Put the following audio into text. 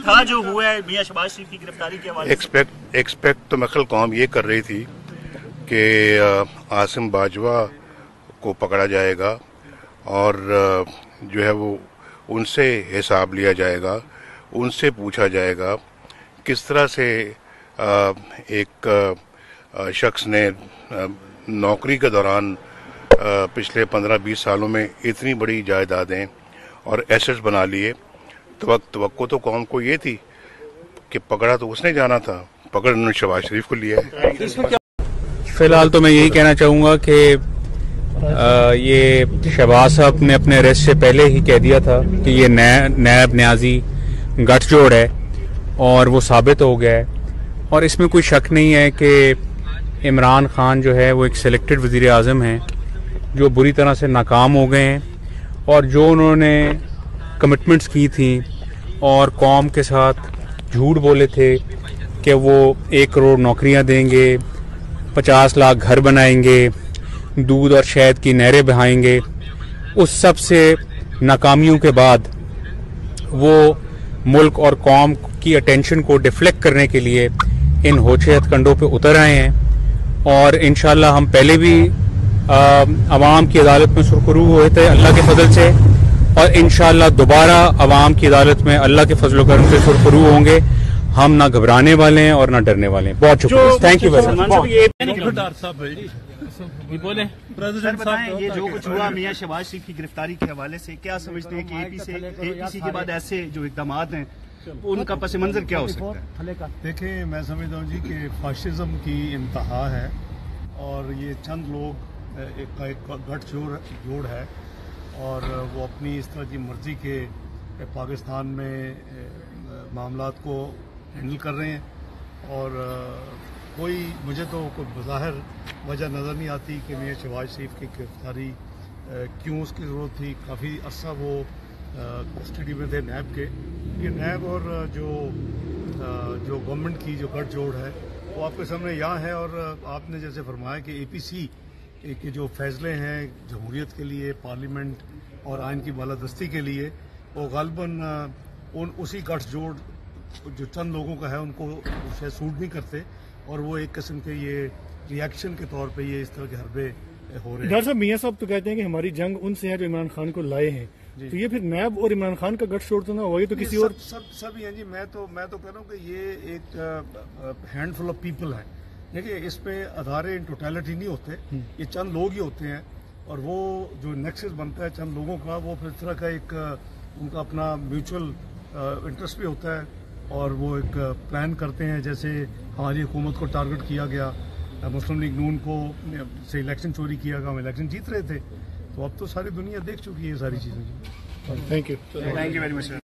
इफ्तिखार जो हुआ है मियां शहबाज शरीफ की गिरफ्तारी के हवाले से, एक्सपेक्ट तो मखल कौम ये कर रही थी कि आसिम बाजवा को पकड़ा जाएगा और जो है वो उनसे हिसाब लिया जाएगा, उनसे पूछा जाएगा किस तरह से एक शख्स ने नौकरी के दौरान पिछले 15-20 सालों में इतनी बड़ी जायदादें और एसेट्स बना लिए। तवक्को तो कौम को ये थी कि पकड़ा तो उसने जाना था, पकड़ उन्होंने शहबाज शरीफ को लिया है। फिलहाल तो मैं यही कहना चाहूँगा कि ये शहबाज साहब ने अपने अरेस्ट से पहले ही कह दिया था कि ये नैब न्याजी गठजोड़ है और वो साबित हो गया है। और इसमें कोई शक नहीं है कि इमरान खान जो है वो एक सिलेक्टेड वज़ीर आज़म हैं जो बुरी तरह से नाकाम हो गए हैं, और जो उन्होंने कमिटमेंट्स की थी और कौम के साथ झूठ बोले थे कि वो 1 करोड़ नौकरियां देंगे, 50 लाख घर बनाएंगे, दूध और शहद की नहरें बहाएंगे, उस सब से नाकामियों के बाद वो मुल्क और कौम की अटेंशन को डिफ्लेक्ट करने के लिए इन होशे हथकंडों पे उतर आए हैं। और इंशाल्लाह हम पहले भी अवाम की अदालत में सुरखरू हुए थे अल्लाह के फजल से, और इंशाल्लाह दोबारा अवाम की अदालत में अल्लाह के फजल करम से सुरखरू होंगे। हम ना घबराने वाले हैं और ना डरने वाले हैं। बहुत शुक्रिया, थैंक यू वेरी मच। ये जो कुछ हुआ मियां शहबाज शरीफ की गिरफ्तारी के हवाले से, क्या समझते हैं कि एपीसी के बाद ऐसे जो इक़दाम हैं उनका पस मंजर क्या हो सकता है? देखिए, मैं समझता हूँ जी कि फाशिज्म की इंतहा है और ये चंद लोग एक गठजोड़ है और वो अपनी इस तरह की मर्जी के पाकिस्तान में मामलात को हैंडल कर रहे हैं। और मुझे तो कोई बज़ाहिर वजह नज़र नहीं आती कि मियां शहबाज शरीफ की गिरफ्तारी क्यों उसकी ज़रूरत थी। काफ़ी अरसा वो कस्टडी में थे नैब के। ये नैब और जो गवर्नमेंट की जो गठजोड़ है वो आपके सामने यहाँ है। और आपने जैसे फरमाया कि एपीसी के जो फैसले हैं जमहूरियत के लिए, पार्लियामेंट और आइन की बालादस्ती के लिए, वो गालिबन उसी गठजोड़ जो चंद लोगों का है उनको शायद सूट नहीं करते, और वो एक किस्म के ये रिएक्शन के तौर पे ये इस तरह के हरबे हो रहे हैं। डॉक्टर साहब, मियां साहब तो कहते हैं कि हमारी जंग उनसे है जो इमरान खान को लाए हैं, तो ये फिर नैब और इमरान खान का गठजोड़ तो ना हुआ, ये तो किसी और सब ही हैं जी। मैं तो कह रहा हूँ कि ये एक हैंडफुल ऑफ पीपल है। देखिए, इस पे अदारे इन टोटलिटी नहीं होते, ये चंद लोग ही होते हैं, और वो जो नेक्सस बनता है चंद लोगों का, वो फिर तरह का एक उनका अपना म्यूचुअल इंटरेस्ट भी होता है, और वो एक प्लान करते हैं। जैसे हमारी हुकूमत को टारगेट किया गया, मुस्लिम लीग नून को से इलेक्शन चोरी किया गया, हम इलेक्शन जीत रहे थे, तो अब तो सारी दुनिया देख चुकी है ये सारी चीज़ें। Thank you very much.